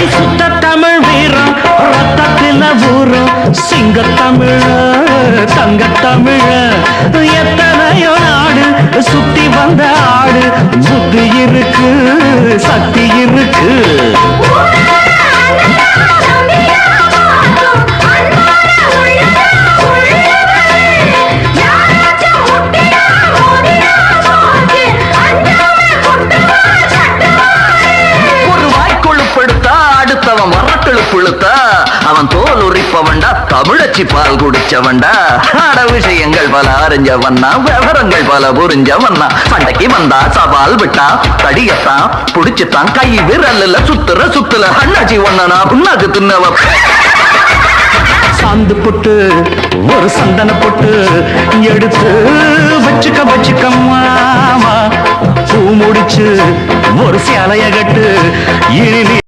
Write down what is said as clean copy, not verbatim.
சுத்த தமிழ் வீரம் ரத்தத்தில ஊரும் சிங்க தமிழ தங்க தமிழ எத்தனையோ நாடு சுத்தி வந்த ஆடு புத்தி இருக்கு சக்தி இருக்கு அவன் தோல் உரிப்பவன்டா தமிழச்சி பால் குடிச்சவன்டா ஆட விஷயங்கள் பல அறிஞ்சவன்னா விவரங்கள் பல புரிஞ்சவன்னா சண்டைக்கு வந்தா சவால் விட்டா தடியத்தான் புடிச்சுத்தான் கை விரல்ல சுத்துல அண்ணாச்சி ஒண்ணனா புண்ணாக்கு தின்னவ சாந்து போட்டு ஒரு சந்தன போட்டு எடுத்து வச்சுக்க மாமா பூ முடிச்சு ஒரு சேலைய கட்டு இனி